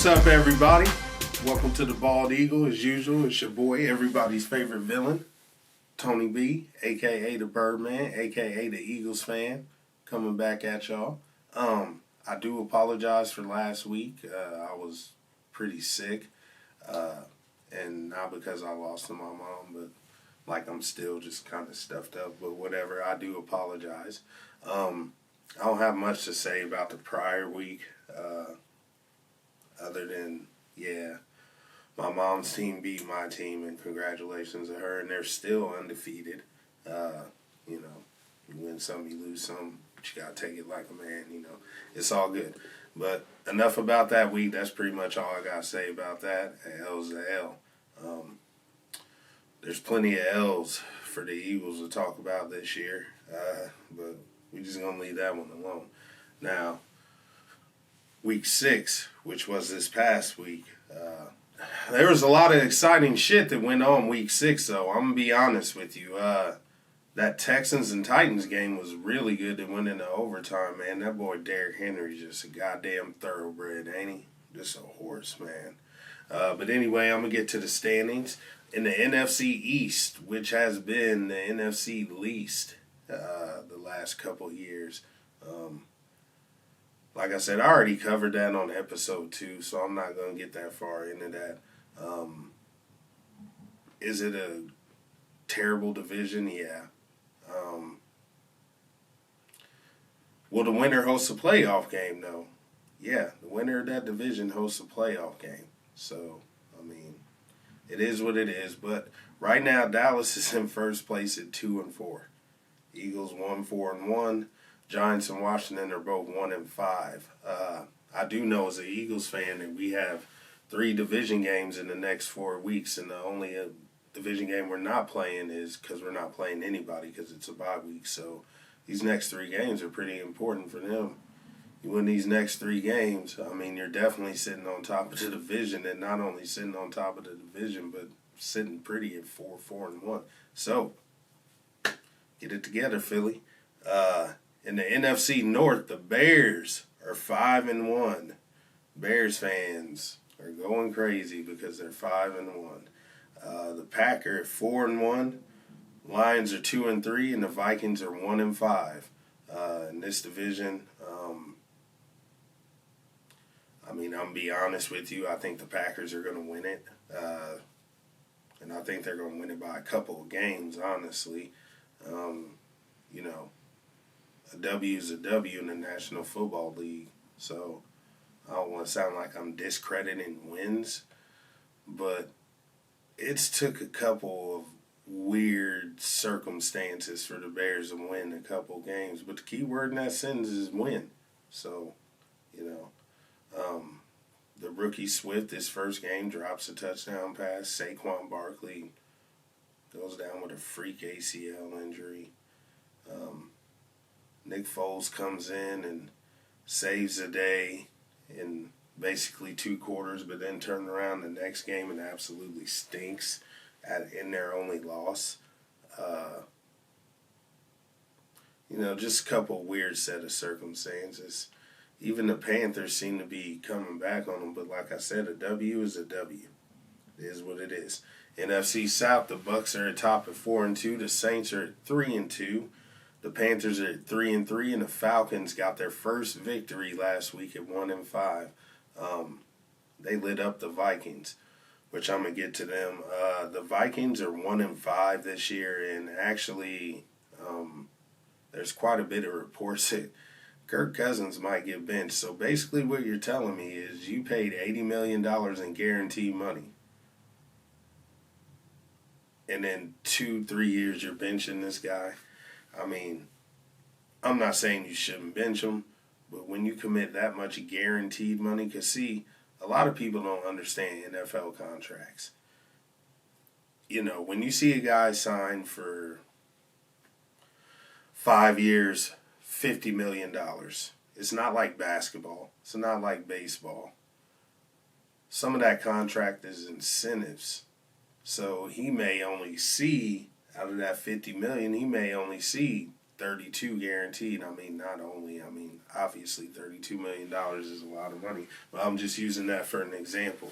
What's up, everybody? Welcome to the Bald Eagle. As usual, it's your boy, everybody's favorite villain, Tony B, a.k.a. the Birdman, a.k.a. the Eagles fan, coming back at y'all. I do apologize for last week. I was pretty sick, and not because I lost to my mom, but like I'm still just kind of stuffed up, but whatever, I do apologize. I don't have much to say about the prior week, other than, yeah, my mom's team beat my team, and congratulations to her, and they're still undefeated. You win some, you lose some, but you gotta take it like a man, It's all good. But enough about that week. That's pretty much all I gotta say about that. L's a L. There's plenty of L's for the Eagles to talk about this year, but we're just gonna leave that one alone. Now, week 6, which was this past week, there was a lot of exciting shit that went on week 6, though. I'm going to be honest with you. That Texans and Titans game was really good. That went into overtime, man. That boy Derrick Henry's just a goddamn thoroughbred, ain't he? Just a horse, man. But anyway, I'm going to get to the standings. In the NFC East, which has been the NFC least the last couple of years. Like I said, I already covered that on episode 2, so I'm not going to get that far into that. Is it a terrible division? Yeah. Will the winner host a playoff game, though? Yeah, the winner of that division hosts a playoff game. So, it is what it is. But right now, Dallas is in first place at 2-4. Eagles 1-4-1. Giants and Washington are both 1-5. I do know as an Eagles fan that we have 3 division games in the next 4 weeks, and the only division game we're not playing is because we're not playing anybody because it's a bye week. So these next 3 games are pretty important for them. You win these next 3 games, you're definitely sitting on top of the division, and not only sitting on top of the division, but sitting pretty at 4-1. So get it together, Philly. In the NFC North, the Bears are 5-1. Bears fans are going crazy because they're 5-1. The Packers are 4-1. Lions are 2-3, and the Vikings are 1-5. In this division, I'm gonna be honest with you. I think the Packers are gonna win it, and I think they're gonna win it by a couple of games. Honestly, a W is a W in the National Football League. So I don't want to sound like I'm discrediting wins, but it's took a couple of weird circumstances for the Bears to win a couple games. But the key word in that sentence is win. So, the rookie Swift, his first game, drops a touchdown pass. Saquon Barkley goes down with a freak ACL injury. Nick Foles comes in and saves the day in basically 2 quarters, but then turned around the next game and absolutely stinks in their only loss. Just a couple weird set of circumstances. Even the Panthers seem to be coming back on them, but like I said, a W is a W. It is what it is. NFC South, the Bucks are at top at 4-2. The Saints are at 3-2. The Panthers are at 3-3, and the Falcons got their first victory last week at 1-5. They lit up the Vikings, which I'm gonna get to them. The Vikings are 1-5 this year, and actually, there's quite a bit of reports that Kirk Cousins might get benched. So basically, what you're telling me is you paid $80 million in guaranteed money, and in 2-3 years you're benching this guy. I'm not saying you shouldn't bench him, but when you commit that much guaranteed money, because see, a lot of people don't understand NFL contracts. When you see a guy sign for 5 years, $50 million, it's not like basketball. It's not like baseball. Some of that contract is incentives. So he may only see, out of that $50 million, he may only see 32 guaranteed. I mean, not only, I mean, obviously $32 million is a lot of money, but I'm just using that for an example.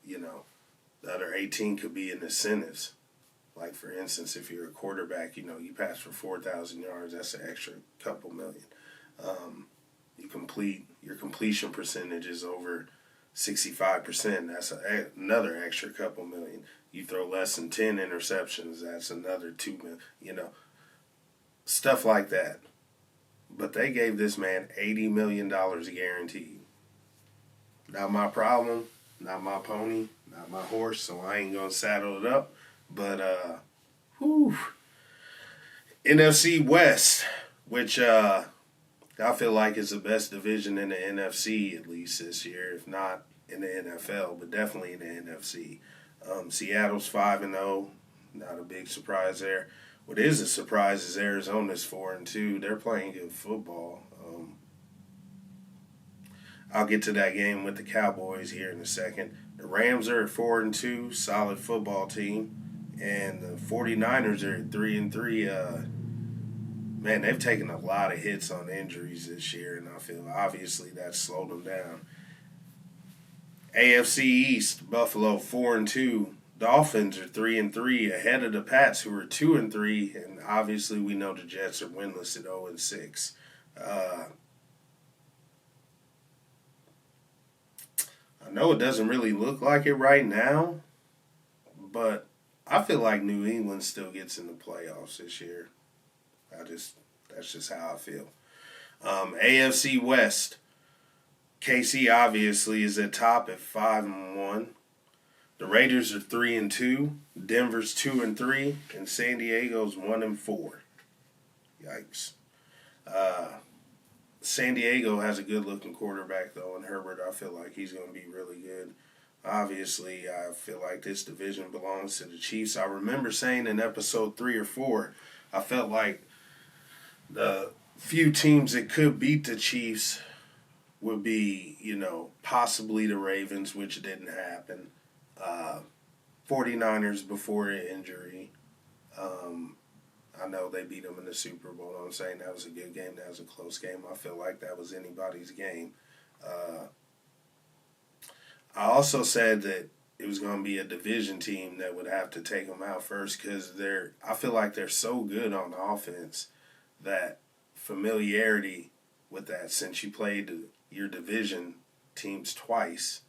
You know, the other 18 could be in incentives. Like, for instance, if you're a quarterback, you know, you pass for 4,000 yards, that's an extra couple million. Your completion percentage is over 65%. That's another extra couple million. You throw less than 10 interceptions, that's another 2 million. You know, stuff like that. But they gave this man $80 million guaranteed. Not my problem, not my pony, not my horse, so I ain't gonna saddle it up. But whew. NFC West, which I feel like is the best division in the NFC at least this year, if not in the NFL, but definitely in the NFC. Seattle's 5-0, not a big surprise there. What is a surprise is Arizona's 4-2. They're playing good football. I'll get to that game with the Cowboys here in a second. The Rams are at 4-2, solid football team. And the 49ers are at 3-3. Man, they've taken a lot of hits on injuries this year, and I feel obviously that slowed them down. AFC East, Buffalo 4-2. Dolphins are 3-3, ahead of the Pats, who are 2-3, and obviously we know the Jets are winless at 0-6. I know it doesn't really look like it right now, but I feel like New England still gets in the playoffs this year. That's just how I feel. AFC West, KC obviously is at top at 5-1. The Raiders are 3-2. Denver's 2-3, and San Diego's 1-4. Yikes. San Diego has a good-looking quarterback, though, and Herbert, I feel like he's going to be really good. Obviously, I feel like this division belongs to the Chiefs. I remember saying in episode 3 or 4, I felt like the few teams that could beat the Chiefs would be, you know, possibly the Ravens, which didn't happen. 49ers before an injury. I know they beat them in the Super Bowl. I'm saying that was a good game. That was a close game. I feel like that was anybody's game. I also said that it was going to be a division team that would have to take them out first because I feel like they're so good on offense that familiarity with that, since you played your division teams twice,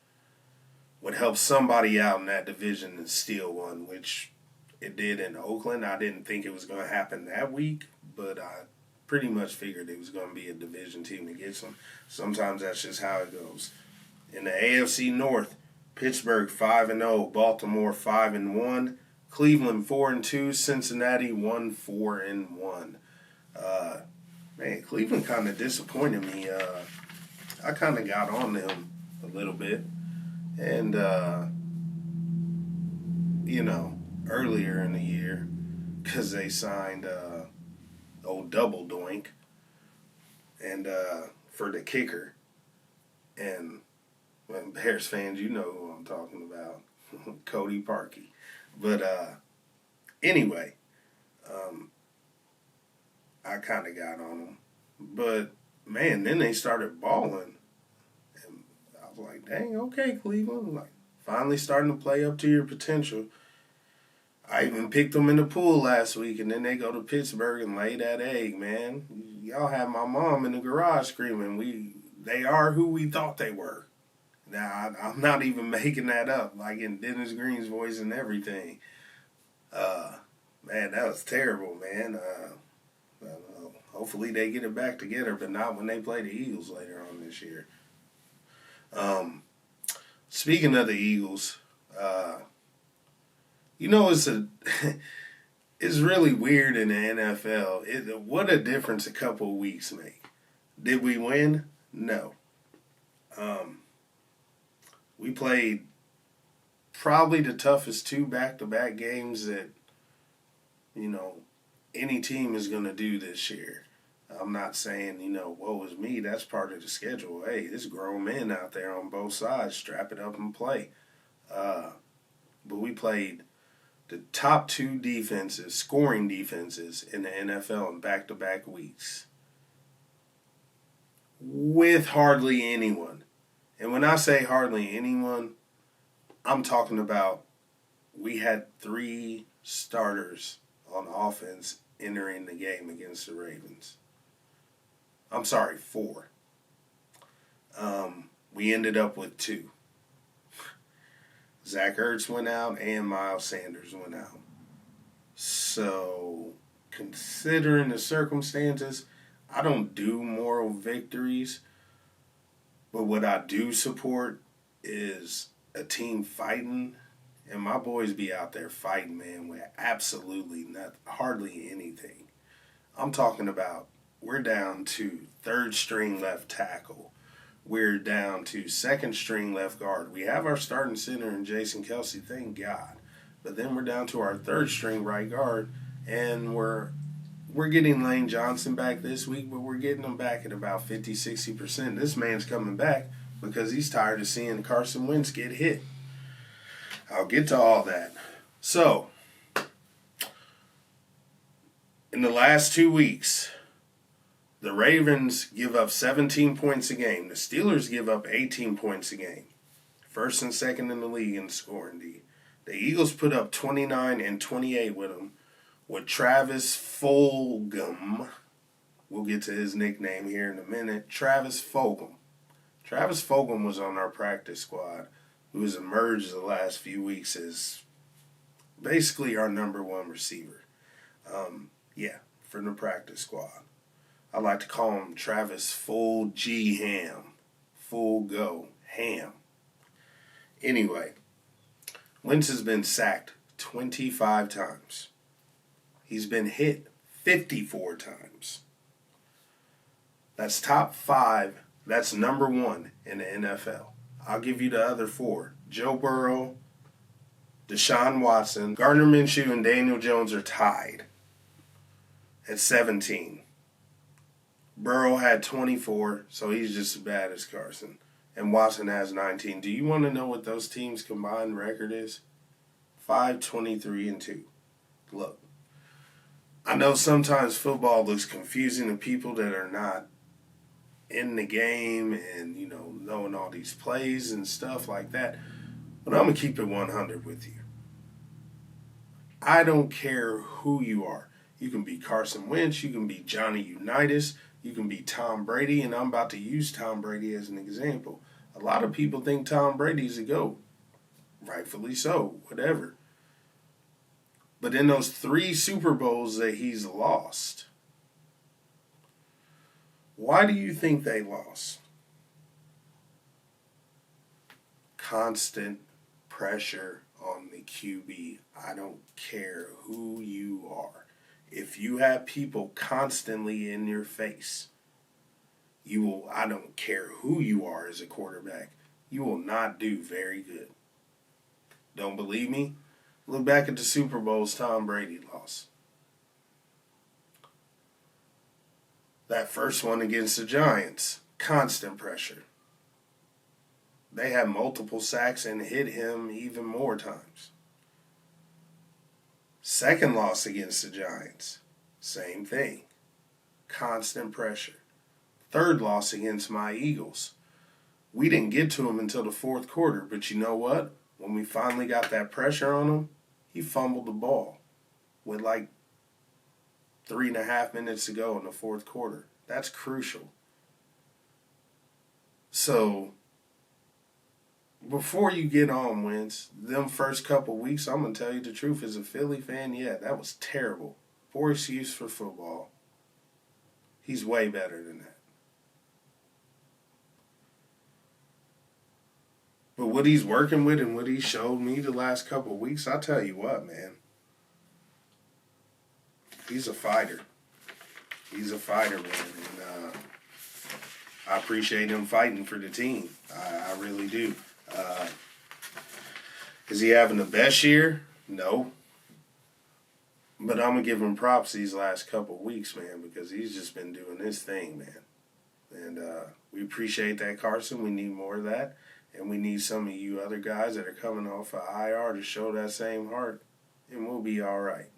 would help somebody out in that division and steal one, which it did in Oakland. I didn't think it was going to happen that week, but I pretty much figured it was going to be a division team that gets them. Sometimes that's just how it goes. In the AFC North, Pittsburgh 5-0, Baltimore 5-1, Cleveland 4-2, Cincinnati 1-4-1. Man, Cleveland kind of disappointed me. I kind of got on them a little bit. And, you know, earlier in the year, because they signed old Double Doink and for the kicker. And when Bears fans, you know who I'm talking about, Cody Parkey. But anyway, I kind of got on them. But, man, then they started balling. And I was like, dang, okay, Cleveland. Like, finally starting to play up to your potential. I even picked them in the pool last week, and then they go to Pittsburgh and lay that egg, man. Y'all had my mom in the garage screaming, they are who we thought they were. Now, I'm not even making that up, like in Dennis Green's voice and everything. Man, that was terrible, man. Hopefully they get it back together, but not when they play the Eagles later on this year. Speaking of the Eagles, you know, it's really weird in the NFL. What a difference a couple of weeks make. Did we win? No. We played probably the toughest 2 back-to-back games that, you know, any team is going to do this year. I'm not saying, you know, woe is me. That's part of the schedule. Hey, there's grown men out there on both sides. Strap it up and play. But we played the top two defenses, scoring defenses in the NFL in back-to-back weeks with hardly anyone. And when I say hardly anyone, I'm talking about we had 3 starters on offense entering the game against the Ravens. I'm sorry, 4. We ended up with 2. Zach Ertz went out and Miles Sanders went out. So, considering the circumstances, I don't do moral victories, but what I do support is a team fighting, and my boys be out there fighting, man, with absolutely hardly anything. I'm talking about we're down to third string left tackle. We're down to second string left guard. We have our starting center in Jason Kelce, thank God. But then we're down to our third string right guard, and we're getting Lane Johnson back this week, but we're getting him back at about 50-60%. This man's coming back because he's tired of seeing Carson Wentz get hit. I'll get to all that. So, in the last 2 weeks, the Ravens give up 17 points a game. The Steelers give up 18 points a game. First and second in the league in scoring D. The Eagles put up 29 and 28 with them. With Travis Fulgham. We'll get to his nickname here in a minute. Travis Fulgham. Travis Fulgham was on our practice squad, who has emerged the last few weeks as basically our number 1 receiver. From the practice squad. I like to call him Travis Full G Ham. Full go ham. Anyway, Wentz has been sacked 25 times. He's been hit 54 times. That's top 5. That's number 1 in the NFL. I'll give you the other 4. Joe Burrow, Deshaun Watson, Gardner Minshew, and Daniel Jones are tied at 17. Burrow had 24, so he's just as bad as Carson. And Watson has 19. Do you want to know what those teams' combined record is? 5-23-2. Look, I know sometimes football looks confusing to people that are not in the game and, knowing all these plays and stuff like that. But I'm going to keep it 100 with you. I don't care who you are. You can be Carson Wentz. You can be Johnny Unitas. You can be Tom Brady. And I'm about to use Tom Brady as an example. A lot of people think Tom Brady's a GOAT. Rightfully so. Whatever. But in those 3 Super Bowls that he's lost, why do you think they lost? Constant pressure on the QB. I don't care who you are. If you have people constantly in your face, I don't care who you are as a quarterback, you will not do very good. Don't believe me? Look back at the Super Bowls Tom Brady lost. That first one against the Giants, constant pressure. They had multiple sacks and hit him even more times. Second loss against the Giants, same thing. Constant pressure. Third loss against my Eagles. We didn't get to him until the fourth quarter, but you know what? When we finally got that pressure on him, he fumbled the ball with like 3.5 minutes to go in the fourth quarter. That's crucial. So, before you get on, Wentz, them first couple weeks, I'm going to tell you the truth, as a Philly fan, yeah, that was terrible. Poor excuse for football. He's way better than that. But what he's working with and what he showed me the last couple of weeks, I tell you what, man. He's a fighter. He's a fighter, man. And I appreciate him fighting for the team. I really do. Is he having the best year? No. But I'm going to give him props these last couple of weeks, man, because he's just been doing his thing, man. And we appreciate that, Carson. We need more of that. And we need some of you other guys that are coming off of IR to show that same heart and we'll be all right.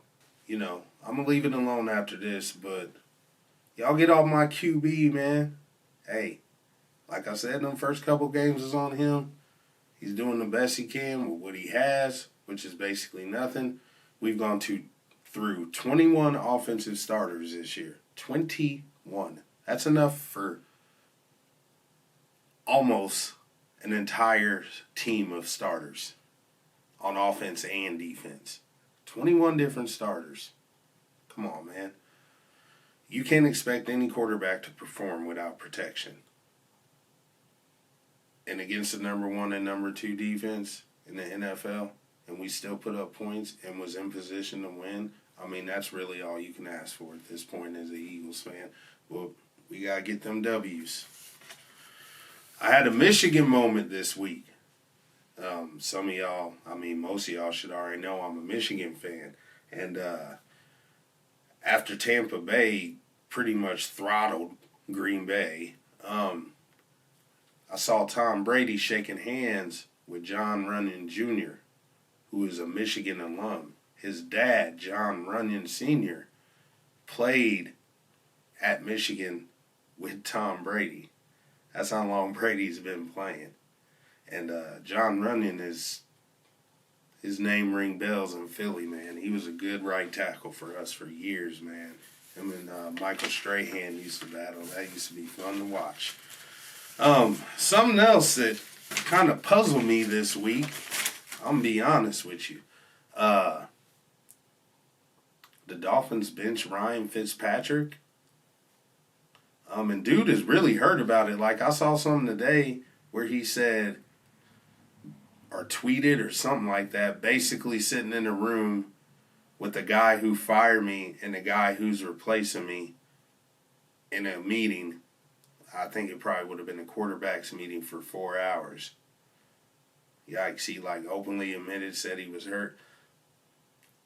You know, I'm going to leave it alone after this, but y'all get off my QB, man. Hey, like I said, them first couple games is on him. He's doing the best he can with what he has, which is basically nothing. We've gone through 21 offensive starters this year. 21. That's enough for almost an entire team of starters on offense and defense. 21 different starters. Come on, man. You can't expect any quarterback to perform without protection. And against the number 1 and number 2 defense in the NFL, and we still put up points and was in position to win, I mean, that's really all you can ask for at this point as an Eagles fan. Well, we got to get them W's. I had a Michigan moment this week. Some of y'all, I mean, most of y'all should already know I'm a Michigan fan. And after Tampa Bay pretty much throttled Green Bay, I saw Tom Brady shaking hands with John Runyon Jr., who is a Michigan alum. His dad, John Runyon Sr., played at Michigan with Tom Brady. That's how long Brady's been playing. And John Runyon his name ring bells in Philly, man. He was a good right tackle for us for years, man. Him and Michael Strahan used to battle. That used to be fun to watch. Something else that kind of puzzled me this week, I'm going to be honest with you. The Dolphins bench Ryan Fitzpatrick. And dude is really hurt about it. Like, I saw something today where he said, or tweeted or something like that, basically sitting in a room with the guy who fired me and the guy who's replacing me in a meeting. I think it probably would have been a quarterback's meeting for 4 hours. Yikes, he like openly admitted, said he was hurt.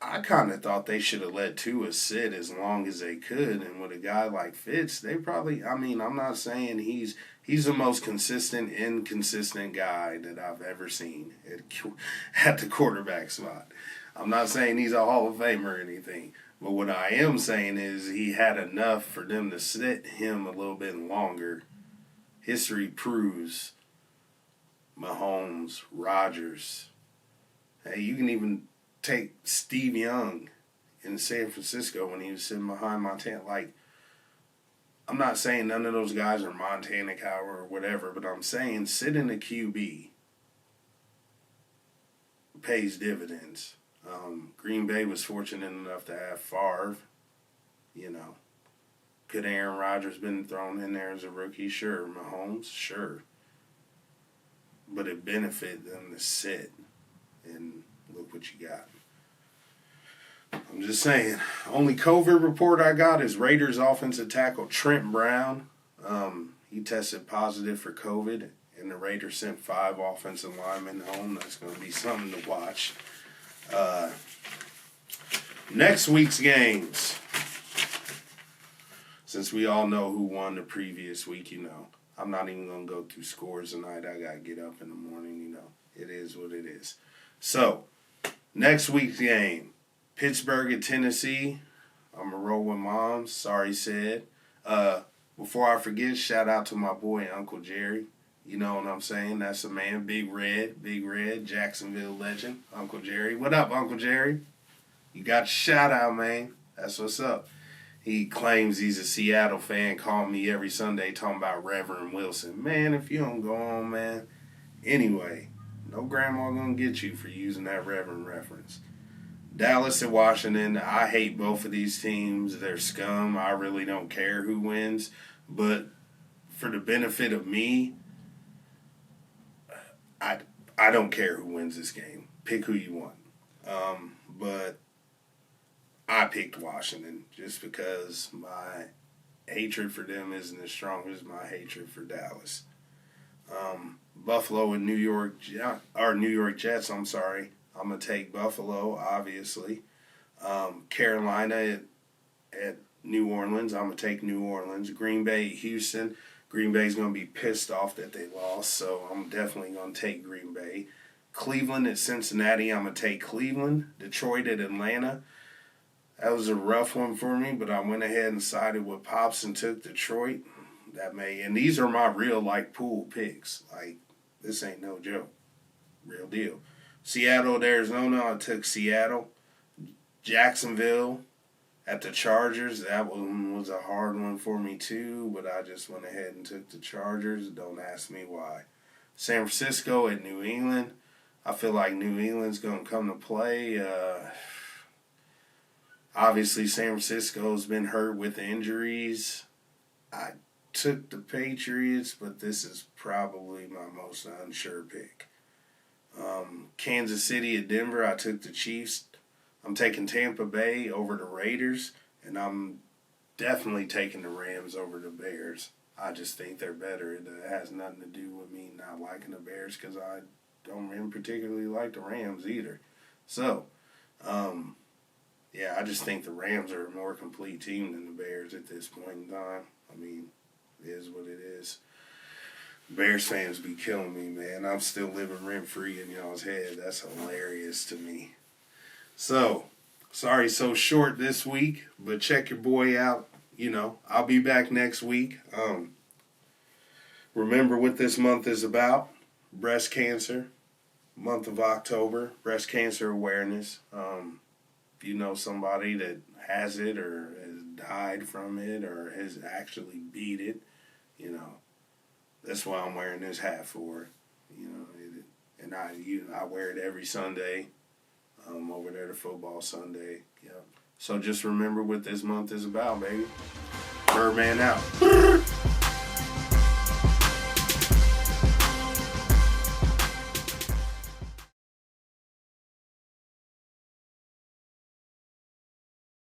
I kind of thought they should have let Tua sit as long as they could. And with a guy like Fitz, they probably, I mean, I'm not saying he's the most consistent, inconsistent guy that I've ever seen at the quarterback spot. I'm not saying he's a Hall of Famer or anything. But what I am saying is he had enough for them to sit him a little bit longer. History proves Mahomes, Rodgers. Hey, you can even take Steve Young in San Francisco when he was sitting behind Montana. Like, I'm not saying none of those guys are Montana Cowher or whatever, but I'm saying sitting a QB pays dividends. Green Bay was fortunate enough to have Favre, you know. Could Aaron Rodgers been thrown in there as a rookie? Sure. Mahomes? Sure. But it benefited them to sit, and look what you got. I'm just saying, only COVID report I got is Raiders offensive tackle Trent Brown. He tested positive for COVID, and the Raiders sent 5 offensive linemen home. That's going to be something to watch. Next week's games. Since we all know who won the previous week, you know, I'm not even going to go through scores tonight. I got to get up in the morning, you know. It is what it is. So, next week's game. Pittsburgh at Tennessee. I'm going to roll with Moms. Sorry, said. Before I forget, shout out to my boy, Uncle Jerry. You know what I'm saying? That's a man. Big Red, Jacksonville legend. Uncle Jerry. What up, Uncle Jerry? You got a shout out, man. That's what's up. He claims he's a Seattle fan, calling me every Sunday talking about Reverend Wilson. Man, if you don't go on, man. Anyway, no grandma gonna get you for using that Reverend reference. Dallas and Washington, I hate both of these teams. They're scum. I really don't care who wins. But for the benefit of me, I don't care who wins this game. Pick who you want. But I picked Washington just because my hatred for them isn't as strong as my hatred for Dallas. Buffalo and New York Jets, I'm sorry. I'm going to take Buffalo, obviously. Carolina at New Orleans, I'm going to take New Orleans. Green Bay, Houston. Green Bay's going to be pissed off that they lost, so I'm definitely going to take Green Bay. Cleveland at Cincinnati. I'm going to take Cleveland. Detroit at Atlanta. That was a rough one for me, but I went ahead and sided with Pops and took Detroit. And these are my real, pool picks. This ain't no joke. Real deal. Seattle at Arizona, I took Seattle. Jacksonville at the Chargers. That one was a hard one for me too, but I just went ahead and took the Chargers. Don't ask me why. San Francisco at New England. I feel like New England's going to come to play. Obviously, San Francisco's been hurt with injuries. I took the Patriots, but this is probably my most unsure pick. Kansas City at Denver, I took the Chiefs. I'm taking Tampa Bay over the Raiders, and I'm definitely taking the Rams over the Bears. I just think they're better. It has nothing to do with me not liking the Bears because I don't even particularly like the Rams either. So, I just think the Rams are a more complete team than the Bears at this point in time. I mean, it is what it is. Bears fans be killing me, man. I'm still living rent-free in y'all's head. That's hilarious to me. So, sorry so short this week, but check your boy out. I'll be back next week. Remember what this month is about. Breast cancer. Month of October. Breast cancer awareness. If you know somebody that has it or has died from it or has actually beat it, that's why I'm wearing this hat for. And I wear it every Sunday. Over there to Football Sunday. Yep. So just remember what this month is about, baby. Birdman out.